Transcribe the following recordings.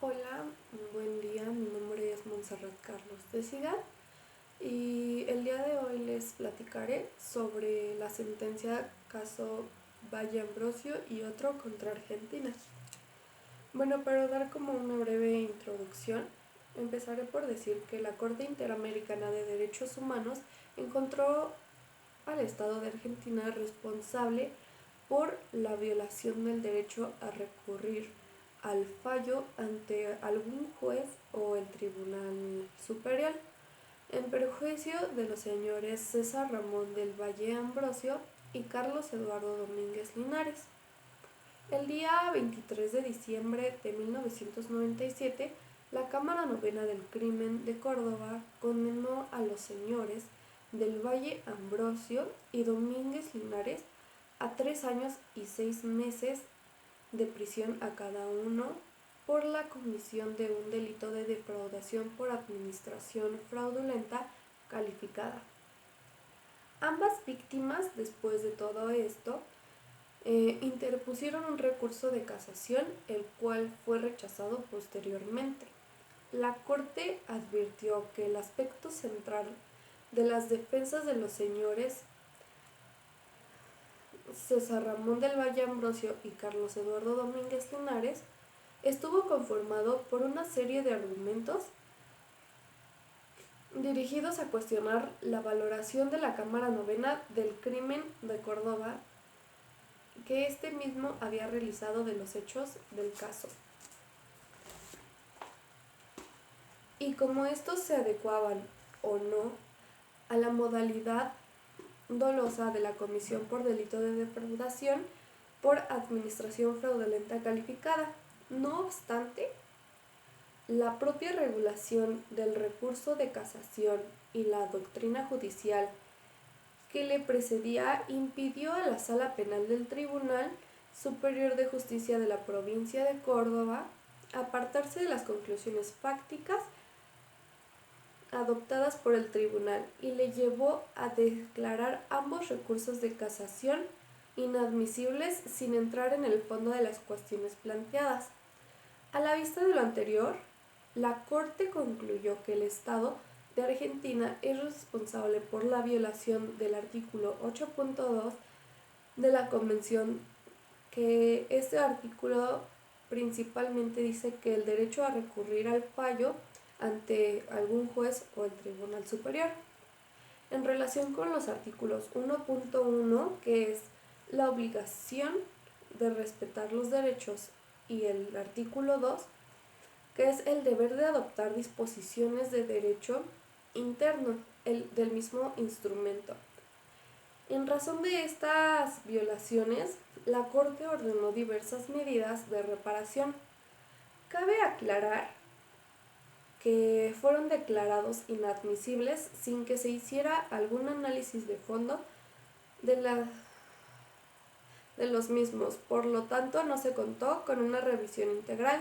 Hola, buen día, mi nombre es Montserrat Carlos Tessida y el día de hoy les platicaré sobre la sentencia caso Valle Ambrosio y otro contra Argentina. Bueno, para dar como una breve introducción, empezaré por decir que la Corte Interamericana de Derechos Humanos encontró al Estado de Argentina responsable por la violación del derecho a recurrir al fallo ante algún juez o el Tribunal Superior, en perjuicio de los señores César Ramón del Valle Ambrosio y Carlos Eduardo Domínguez Linares. El día 23 de diciembre de 1997, la Cámara Novena del Crimen de Córdoba condenó a los señores del Valle Ambrosio y Domínguez Linares a 3 años y 6 meses de prisión a cada uno por la comisión de un delito de defraudación por administración fraudulenta calificada. Ambas víctimas, después de todo esto, interpusieron un recurso de casación, el cual fue rechazado posteriormente. La Corte advirtió que el aspecto central de las defensas de los señores César Ramón del Valle Ambrosio y Carlos Eduardo Domínguez Linares estuvo conformado por una serie de argumentos dirigidos a cuestionar la valoración de la Cámara Novena del Crimen de Córdoba que este mismo había realizado de los hechos del caso. Y como estos se adecuaban o no a la modalidad dolosa de la comisión por delito de defraudación por administración fraudulenta calificada. No obstante, la propia regulación del recurso de casación y la doctrina judicial que le precedía impidió a la Sala Penal del Tribunal Superior de Justicia de la provincia de Córdoba apartarse de las conclusiones fácticas adoptadas por el tribunal y le llevó a declarar ambos recursos de casación inadmisibles sin entrar en el fondo de las cuestiones planteadas. A la vista de lo anterior, la Corte concluyó que el Estado de Argentina es responsable por la violación del artículo 8.2 de la Convención, que este artículo principalmente dice que el derecho a recurrir al fallo ante algún juez o el Tribunal Superior. En relación con los artículos 1.1, que es la obligación de respetar los derechos, y el artículo 2, que es el deber de adoptar disposiciones de derecho interno del mismo instrumento. En razón de estas violaciones, la Corte ordenó diversas medidas de reparación. Cabe aclarar que fueron declarados inadmisibles sin que se hiciera algún análisis de fondo de los mismos, por lo tanto no se contó con una revisión integral.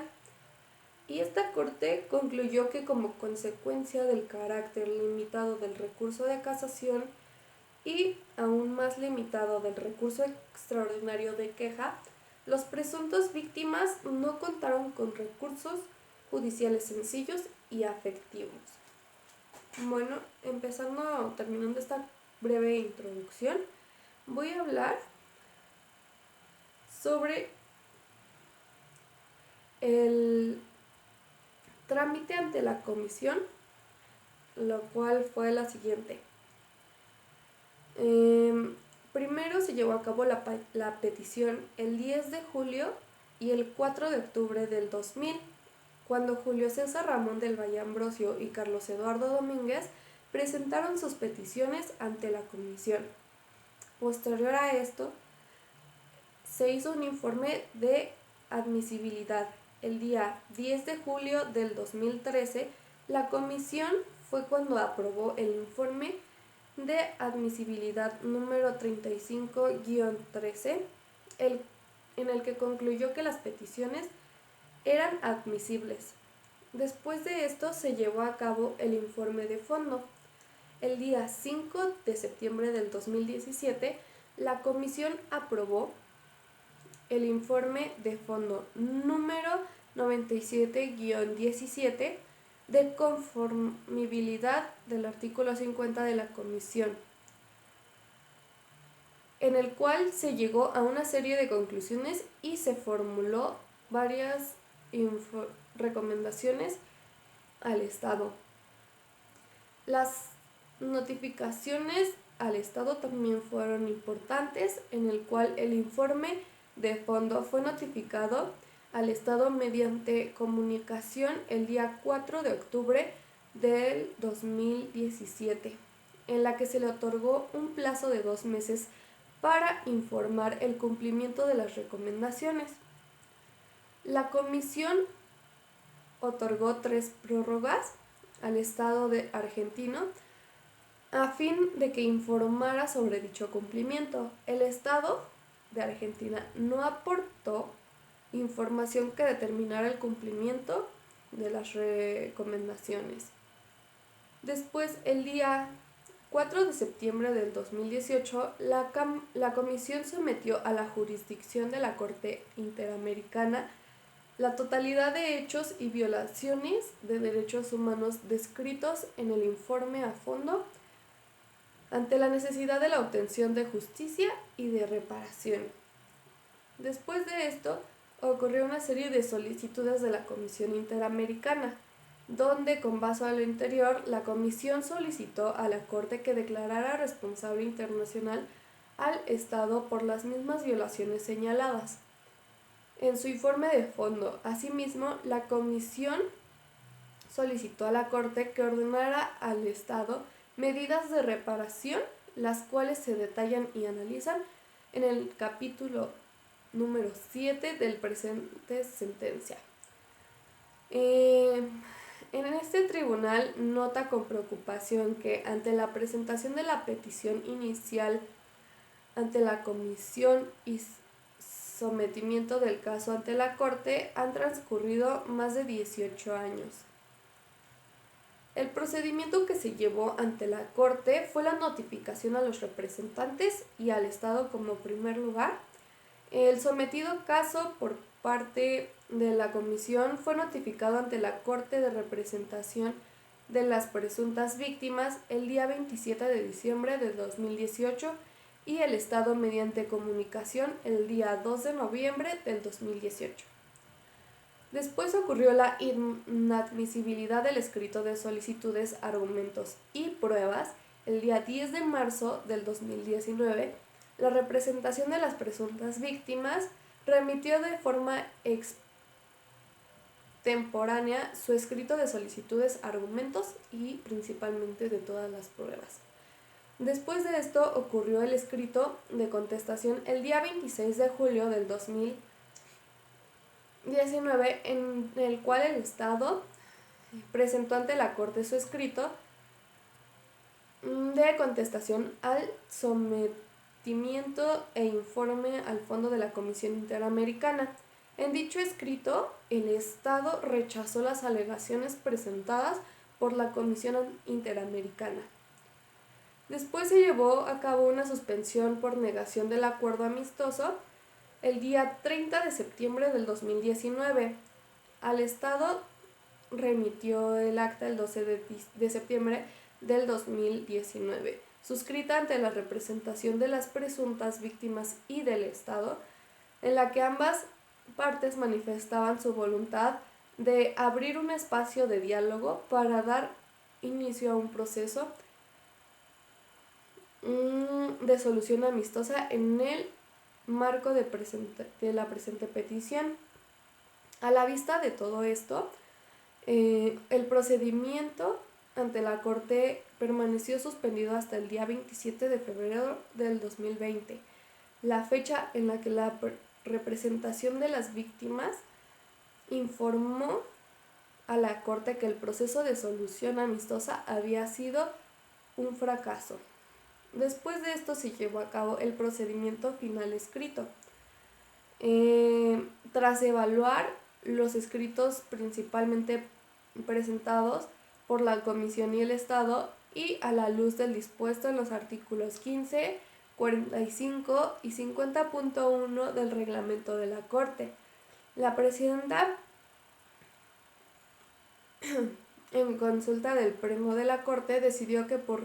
Y esta Corte concluyó que como consecuencia del carácter limitado del recurso de casación y aún más limitado del recurso extraordinario de queja, los presuntos víctimas no contaron con recursos judiciales sencillos y afectivos. Bueno, terminando esta breve introducción, voy a hablar sobre el trámite ante la comisión, lo cual fue la siguiente. Primero se llevó a cabo la petición el 10 de julio y el 4 de octubre del 2000, cuando Julio César Ramón del Valle Ambrosio y Carlos Eduardo Domínguez presentaron sus peticiones ante la comisión. Posterior a esto, se hizo un informe de admisibilidad. El día 10 de julio del 2013, la comisión fue cuando aprobó el informe de admisibilidad número 35-13, en el que concluyó que las peticiones eran admisibles. Después de esto se llevó a cabo el informe de fondo. El día 5 de septiembre del 2017, la comisión aprobó el informe de fondo número 97-17 de conformabilidad del artículo 50 de la Comisión, en el cual se llegó a una serie de conclusiones y se formuló varias recomendaciones al Estado. Las notificaciones al Estado también fueron importantes, en el cual el informe de fondo fue notificado al Estado mediante comunicación el día 4 de octubre del 2017, en la que se le otorgó un plazo de 2 meses para informar el cumplimiento de las recomendaciones. La comisión otorgó 3 prórrogas al Estado argentino a fin de que informara sobre dicho cumplimiento. El Estado de Argentina no aportó información que determinara el cumplimiento de las recomendaciones. Después, el día 4 de septiembre del 2018, la Comisión sometió a la jurisdicción de la Corte Interamericana la totalidad de hechos y violaciones de derechos humanos descritos en el informe a fondo, ante la necesidad de la obtención de justicia y de reparación. Después de esto, ocurrió una serie de solicitudes de la Comisión Interamericana, donde, con base a lo anterior, la Comisión solicitó a la Corte que declarara responsable internacional al Estado por las mismas violaciones señaladas en su informe de fondo. Asimismo, la Comisión solicitó a la Corte que ordenara al Estado medidas de reparación, las cuales se detallan y analizan en el capítulo número 7 del presente sentencia. En este tribunal nota con preocupación que ante la presentación de la petición inicial ante la Comisión y sometimiento del caso ante la Corte han transcurrido más de 18 años. El procedimiento que se llevó ante la Corte fue la notificación a los representantes y al Estado como primer lugar. El sometido caso por parte de la Comisión fue notificado ante la Corte de Representación de las presuntas víctimas el día 27 de diciembre de 2018 y el Estado mediante comunicación el día 2 de noviembre del 2018. Después ocurrió la inadmisibilidad del escrito de solicitudes, argumentos y pruebas el día 10 de marzo del 2019. La representación de las presuntas víctimas remitió de forma extemporánea su escrito de solicitudes, argumentos y principalmente de todas las pruebas. Después de esto ocurrió el escrito de contestación el día 26 de julio del 2019, en el cual el Estado presentó ante la Corte su escrito de contestación al sometimiento e informe al fondo de la Comisión Interamericana. En dicho escrito, el Estado rechazó las alegaciones presentadas por la Comisión Interamericana. Después se llevó a cabo una suspensión por negación del acuerdo amistoso el día 30 de septiembre del 2019. Al Estado remitió el acta el 12 de septiembre del 2019, suscrita ante la representación de las presuntas víctimas y del Estado, en la que ambas partes manifestaban su voluntad de abrir un espacio de diálogo para dar inicio a un proceso de solución amistosa en el marco de la presente petición. A la vista de todo esto, el procedimiento ante la Corte permaneció suspendido hasta el día 27 de febrero del 2020, la fecha en la que la representación de las víctimas informó a la Corte que el proceso de solución amistosa había sido un fracaso. Después de esto se llevó a cabo el procedimiento final escrito. Tras evaluar los escritos principalmente presentados por la Comisión y el Estado y a la luz del dispuesto en los artículos 15, 45 y 50.1 del reglamento de la Corte, la presidenta en consulta del Pleno de la Corte, decidió que por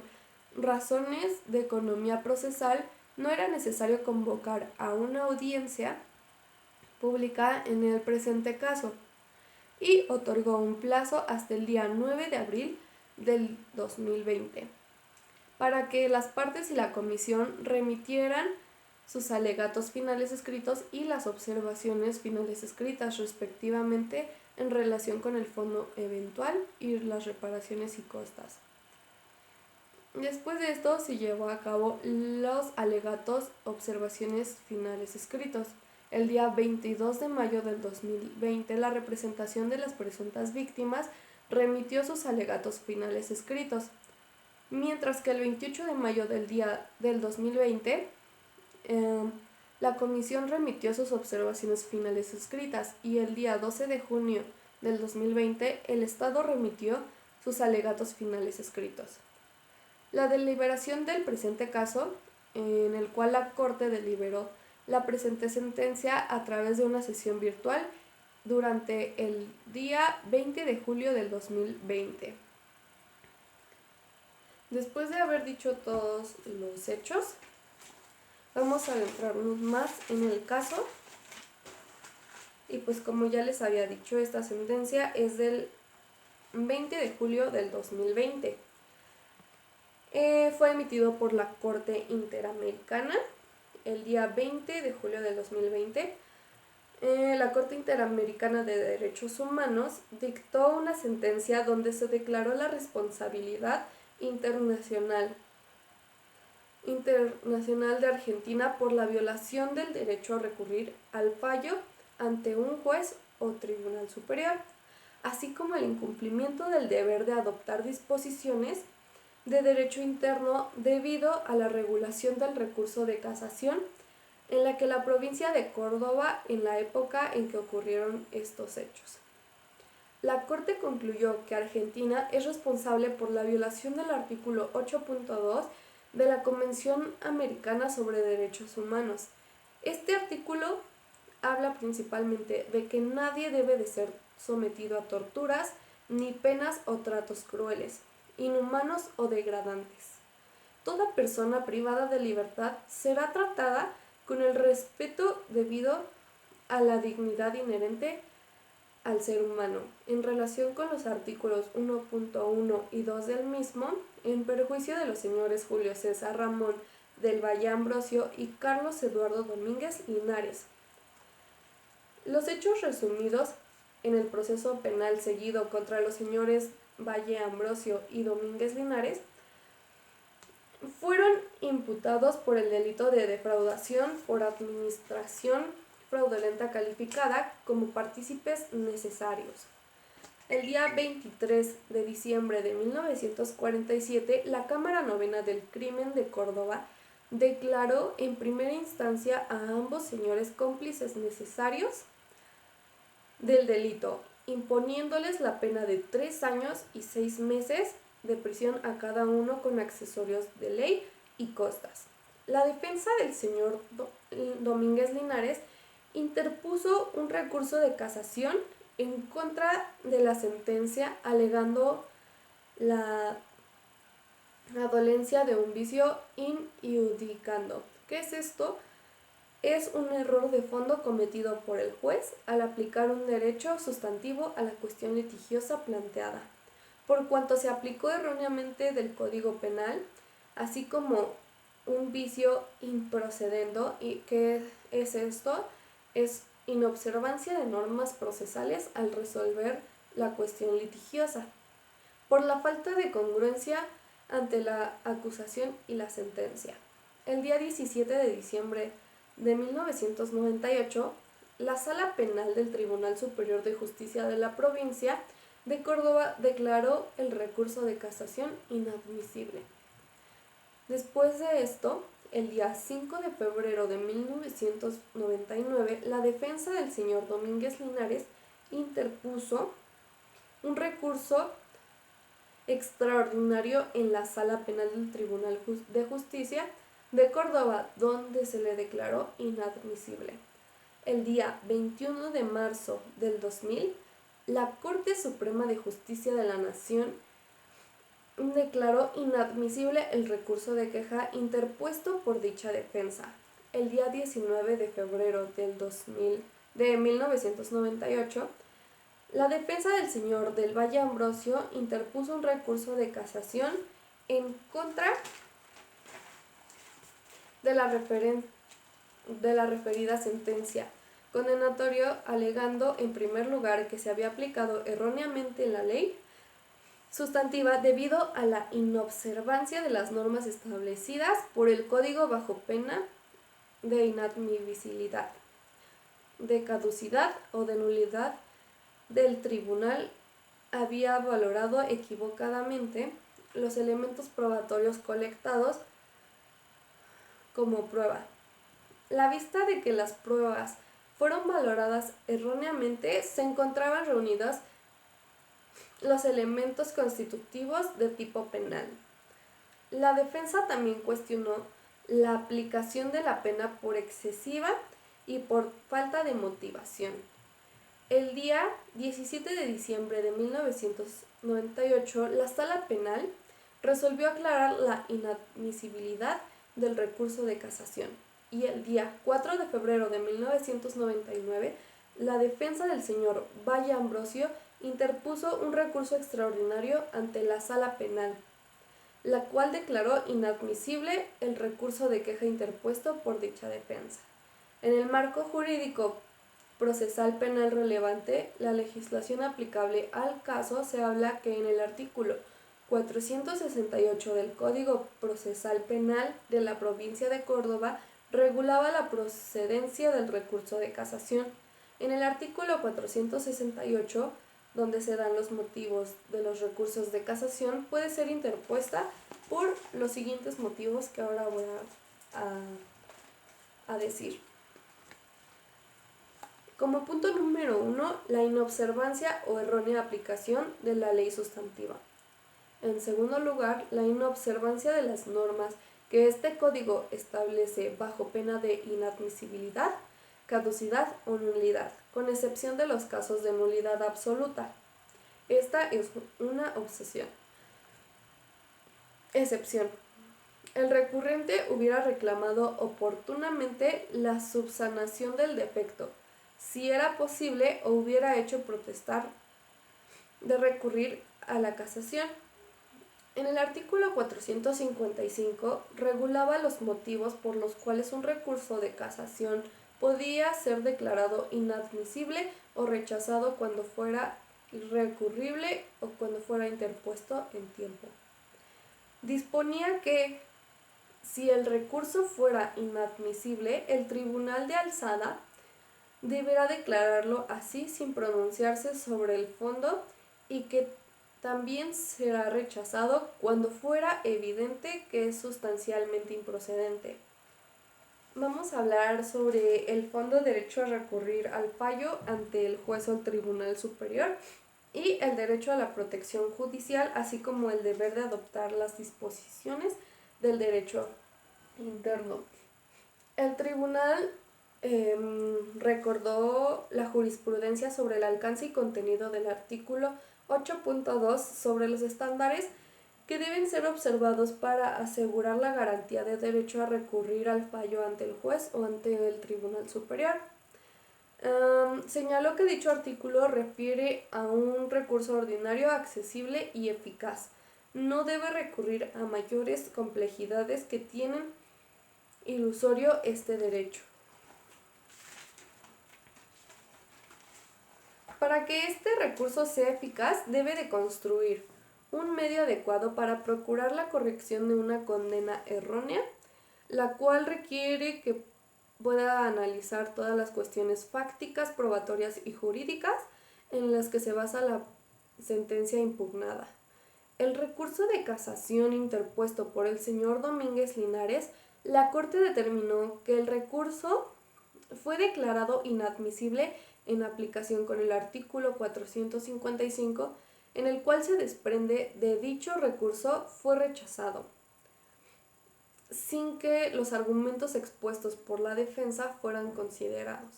razones de economía procesal no era necesario convocar a una audiencia pública en el presente caso y otorgó un plazo hasta el día 9 de abril del 2020 para que las partes y la comisión remitieran sus alegatos finales escritos y las observaciones finales escritas respectivamente en relación con el fondo eventual y las reparaciones y costas. Después de esto se llevó a cabo los alegatos observaciones finales escritos. El día 22 de mayo del 2020, la representación de las presuntas víctimas remitió sus alegatos finales escritos, mientras que el 28 de mayo del 2020, la comisión remitió sus observaciones finales escritas y el día 12 de junio del 2020 el Estado remitió sus alegatos finales escritos. La deliberación del presente caso, en el cual la Corte deliberó la presente sentencia a través de una sesión virtual durante el día 20 de julio del 2020. Después de haber dicho todos los hechos, vamos a adentrarnos más en el caso. Y pues como ya les había dicho, esta sentencia es del 20 de julio del 2020. Fue emitido por la Corte Interamericana el día 20 de julio del 2020. La Corte Interamericana de Derechos Humanos dictó una sentencia donde se declaró la responsabilidad internacional de Argentina por la violación del derecho a recurrir al fallo ante un juez o tribunal superior, así como el incumplimiento del deber de adoptar disposiciones de derecho interno debido a la regulación del recurso de casación en la que la provincia de Córdoba en la época en que ocurrieron estos hechos. La Corte concluyó que Argentina es responsable por la violación del artículo 8.2 de la Convención Americana sobre Derechos Humanos. Este artículo habla principalmente de que nadie debe de ser sometido a torturas, ni penas o tratos crueles, inhumanos o degradantes. Toda persona privada de libertad será tratada con el respeto debido a la dignidad inherente al ser humano. En relación con los artículos 1.1 y 2 del mismo, en perjuicio de los señores Julio César Ramón del Valle Ambrosio y Carlos Eduardo Domínguez Linares. Los hechos resumidos en el proceso penal seguido contra los señores Valle Ambrosio y Domínguez Linares fueron imputados por el delito de defraudación por administración fraudulenta calificada como partícipes necesarios. El día 23 de diciembre de 1947, la Cámara Novena del Crimen de Córdoba declaró en primera instancia a ambos señores cómplices necesarios del delito, imponiéndoles la pena de 3 años y 6 meses de prisión a cada uno con accesorios de ley y costas. La defensa del señor Domínguez Linares interpuso un recurso de casación en contra de la sentencia, alegando la dolencia de un vicio in iudicando. ¿Qué es esto? Es un error de fondo cometido por el juez al aplicar un derecho sustantivo a la cuestión litigiosa planteada, por cuanto se aplicó erróneamente del Código Penal, así como un vicio improcedendo. ¿Y qué es esto? Es inobservancia de normas procesales al resolver la cuestión litigiosa, por la falta de congruencia ante la acusación y la sentencia. El día 17 de diciembre de 1998, la Sala Penal del Tribunal Superior de Justicia de la provincia de Córdoba declaró el recurso de casación inadmisible. Después de esto, el día 5 de febrero de 1999, la defensa del señor Domínguez Linares interpuso un recurso extraordinario en la Sala Penal del Tribunal de Justicia de Córdoba, donde se le declaró inadmisible. El día 21 de marzo del 2000, la Corte Suprema de Justicia de la Nación declaró inadmisible el recurso de queja interpuesto por dicha defensa. El día 19 de febrero de 1998, la defensa del señor del Valle Ambrosio interpuso un recurso de casación en contra de la referida sentencia condenatorio, alegando en primer lugar que se había aplicado erróneamente la ley sustantiva debido a la inobservancia de las normas establecidas por el Código bajo pena de inadmisibilidad, de caducidad o de nulidad del tribunal había valorado equivocadamente los elementos probatorios colectados como prueba. La vista de que las pruebas fueron valoradas erróneamente, se encontraban reunidos los elementos constitutivos de tipo penal. La defensa también cuestionó la aplicación de la pena por excesiva y por falta de motivación. El día 17 de diciembre de 1998, la Sala Penal resolvió aclarar la inadmisibilidad del recurso de casación, y el día 4 de febrero de 1999, la defensa del señor Valle Ambrosio interpuso un recurso extraordinario ante la Sala Penal, la cual declaró inadmisible el recurso de queja interpuesto por dicha defensa. En el marco jurídico procesal penal relevante, la legislación aplicable al caso se habla que en el artículo 468 del Código Procesal Penal de la provincia de Córdoba regulaba la procedencia del recurso de casación. En el artículo 468, donde se dan los motivos de los recursos de casación, puede ser interpuesta por los siguientes motivos que ahora voy a decir. Como punto número 1, la inobservancia o errónea aplicación de la ley sustantiva. En segundo lugar, la inobservancia de las normas que este código establece bajo pena de inadmisibilidad, caducidad o nulidad, con excepción de los casos de nulidad absoluta. Esta es una excepción. El recurrente hubiera reclamado oportunamente la subsanación del defecto, si era posible, o hubiera hecho protestar de recurrir a la casación. En el artículo 455 regulaba los motivos por los cuales un recurso de casación podía ser declarado inadmisible o rechazado cuando fuera irrecurrible o cuando fuera interpuesto en tiempo. Disponía que, si el recurso fuera inadmisible, el Tribunal de Alzada deberá declararlo así sin pronunciarse sobre el fondo, y que también será rechazado cuando fuera evidente que es sustancialmente improcedente. Vamos a hablar sobre el fondo derecho a recurrir al fallo ante el juez o el Tribunal Superior y el derecho a la protección judicial, así como el deber de adoptar las disposiciones del derecho interno. El tribunal recordó la jurisprudencia sobre el alcance y contenido del artículo 8.2 sobre los estándares que deben ser observados para asegurar la garantía de derecho a recurrir al fallo ante el juez o ante el Tribunal Superior. Señaló que dicho artículo refiere a un recurso ordinario, accesible y eficaz. No debe recurrir a mayores complejidades que tienen ilusorio este derecho. Para que este recurso sea eficaz, debe de construir un medio adecuado para procurar la corrección de una condena errónea, la cual requiere que pueda analizar todas las cuestiones fácticas, probatorias y jurídicas en las que se basa la sentencia impugnada. El recurso de casación interpuesto por el señor Domínguez Linares, la Corte determinó que el recurso fue declarado inadmisible en aplicación con el artículo 455, en el cual se desprende de dicho recurso fue rechazado, sin que los argumentos expuestos por la defensa fueran considerados.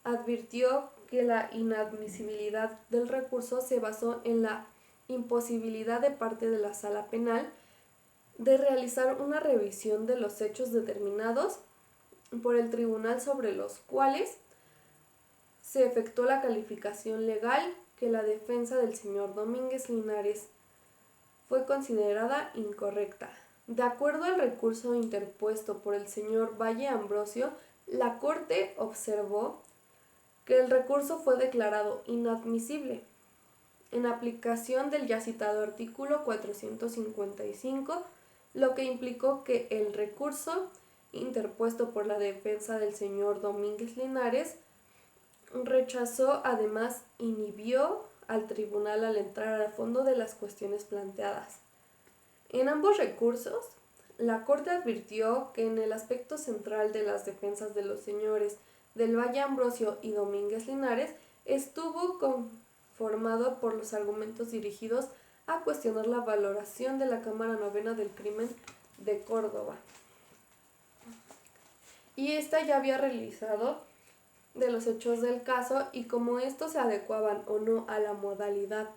Advirtió que la inadmisibilidad del recurso se basó en la imposibilidad de parte de la sala penal de realizar una revisión de los hechos determinados por el tribunal sobre los cuales se efectuó la calificación legal que la defensa del señor Domínguez Linares fue considerada incorrecta. De acuerdo al recurso interpuesto por el señor Valle Ambrosio, la Corte observó que el recurso fue declarado inadmisible en aplicación del ya citado artículo 455, lo que implicó que el recurso interpuesto por la defensa del señor Domínguez Linares rechazó, además inhibió al tribunal al entrar al fondo de las cuestiones planteadas. En ambos recursos, la Corte advirtió que en el aspecto central de las defensas de los señores del Valle Ambrosio y Domínguez Linares estuvo conformado por los argumentos dirigidos a cuestionar la valoración de la Cámara Novena del Crimen de Córdoba. Y esta ya había realizado de los hechos del caso y como estos se adecuaban o no a la modalidad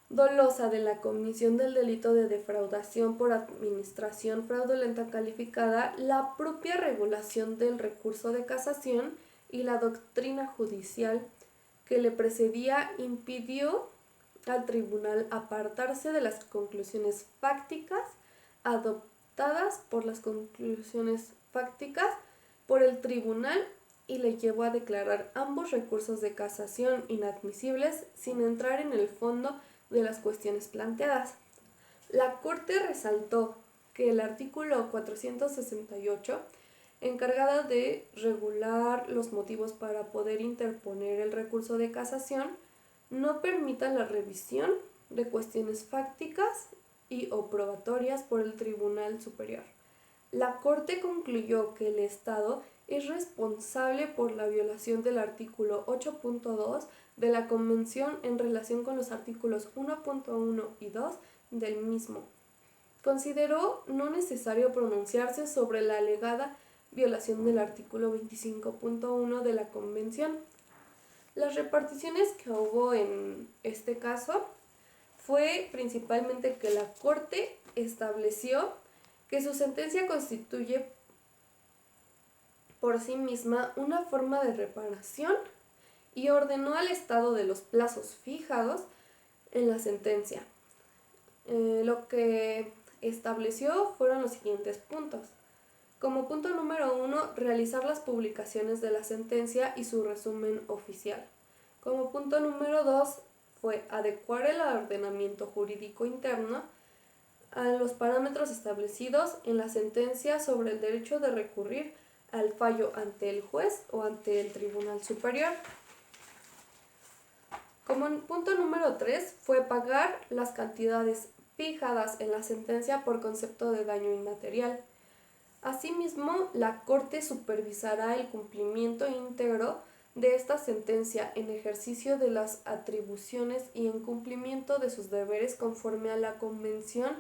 dolosa de la comisión del delito de defraudación por administración fraudulenta calificada, la propia regulación del recurso de casación y la doctrina judicial que le precedía impidió al tribunal apartarse de las conclusiones fácticas adoptadas por el tribunal y le llevó a declarar ambos recursos de casación inadmisibles sin entrar en el fondo de las cuestiones planteadas. La Corte resaltó que el artículo 468, encargado de regular los motivos para poder interponer el recurso de casación, no permita la revisión de cuestiones fácticas y o probatorias por el Tribunal Superior. La Corte concluyó que el Estado es responsable por la violación del artículo 8.2 de la Convención en relación con los artículos 1.1 y 2 del mismo. Consideró no necesario pronunciarse sobre la alegada violación del artículo 25.1 de la Convención. Las reparticiones que hubo en este caso fue principalmente que la Corte estableció que su sentencia constituye por sí misma una forma de reparación y ordenó al Estado de los plazos fijados en la sentencia. Lo que estableció fueron los siguientes puntos. Como punto número 1, realizar las publicaciones de la sentencia y su resumen oficial. Como punto número 2, fue adecuar el ordenamiento jurídico interno a los parámetros establecidos en la sentencia sobre el derecho de recurrir al fallo ante el juez o ante el Tribunal Superior. Como punto número 3, fue pagar las cantidades fijadas en la sentencia por concepto de daño inmaterial. Asimismo, la Corte supervisará el cumplimiento íntegro de esta sentencia en ejercicio de las atribuciones y en cumplimiento de sus deberes conforme a la Convención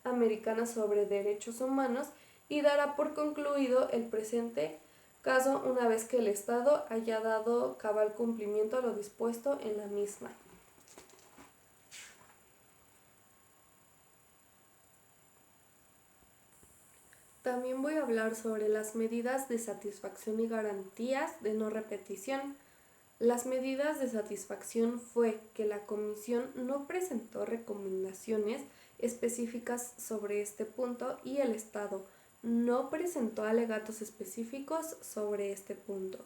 Americana sobre Derechos Humanos y dará por concluido el presente caso una vez que el Estado haya dado cabal cumplimiento a lo dispuesto en la misma. También voy a hablar sobre las medidas de satisfacción y garantías de no repetición. Las medidas de satisfacción fue que la Comisión no presentó recomendaciones específicas sobre este punto y el Estado no presentó alegatos específicos sobre este punto.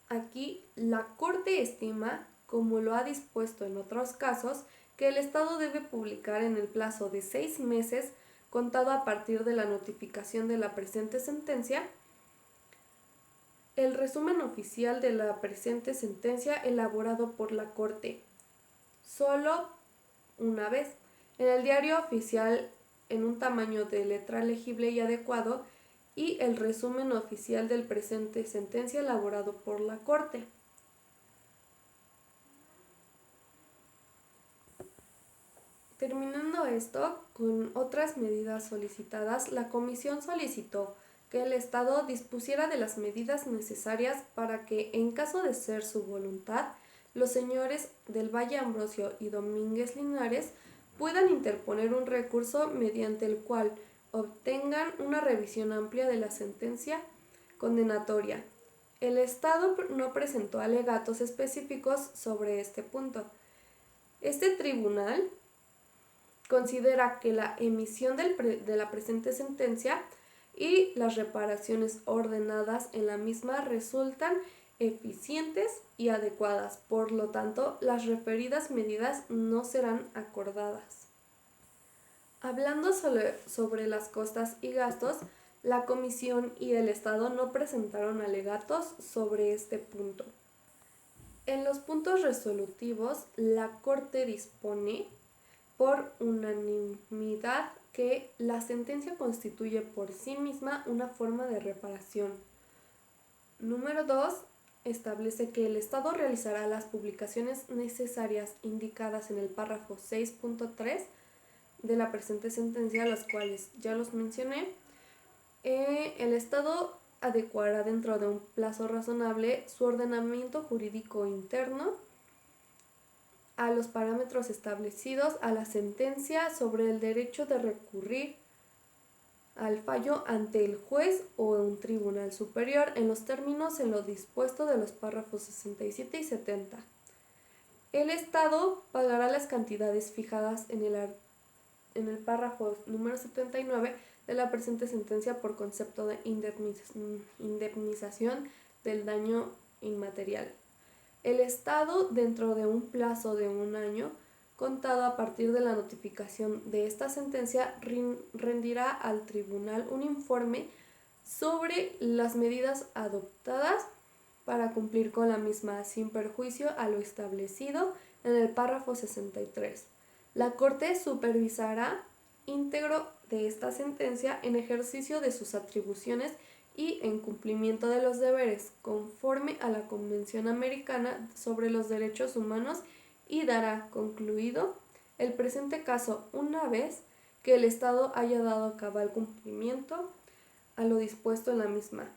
Aquí la Corte estima, como lo ha dispuesto en otros casos, que el Estado debe publicar en el plazo de 6 meses, contado a partir de la notificación de la presente sentencia, el resumen oficial de la presente sentencia elaborado por la Corte, solo una vez, en el diario oficial en un tamaño de letra legible y adecuado, y el resumen oficial del presente sentencia elaborado por la Corte. Terminando esto, con otras medidas solicitadas, la Comisión solicitó que el Estado dispusiera de las medidas necesarias para que, en caso de ser su voluntad, los señores del Valle Ambrosio y Domínguez Linares puedan interponer un recurso mediante el cual obtengan una revisión amplia de la sentencia condenatoria. El Estado no presentó alegatos específicos sobre este punto. Este tribunal considera que la emisión de la presente sentencia y las reparaciones ordenadas en la misma resultan eficientes y adecuadas. Por lo tanto, las referidas medidas no serán acordadas. Hablando sobre las costas y gastos, la Comisión y el Estado no presentaron alegatos sobre este punto. En los puntos resolutivos, la Corte dispone por unanimidad que la sentencia constituye por sí misma una forma de reparación. Número 2. Establece que el Estado realizará las publicaciones necesarias indicadas en el párrafo 6.3 de la presente sentencia, las cuales ya los mencioné. El Estado adecuará dentro de un plazo razonable su ordenamiento jurídico interno a los parámetros establecidos a la sentencia sobre el derecho de recurrir al fallo ante el juez o un tribunal superior en los términos en lo dispuesto de los párrafos 67 y 70. El Estado pagará las cantidades fijadas en el párrafo número 79 de la presente sentencia por concepto de indemnización del daño inmaterial. El Estado, dentro de un plazo de 1 año, contado a partir de la notificación de esta sentencia, rendirá al tribunal un informe sobre las medidas adoptadas para cumplir con la misma, sin perjuicio a lo establecido en el párrafo 63. La Corte supervisará íntegro de esta sentencia en ejercicio de sus atribuciones y en cumplimiento de los deberes conforme a la Convención Americana sobre los Derechos Humanos y dará concluido el presente caso una vez que el Estado haya dado cabal cumplimiento a lo dispuesto en la misma.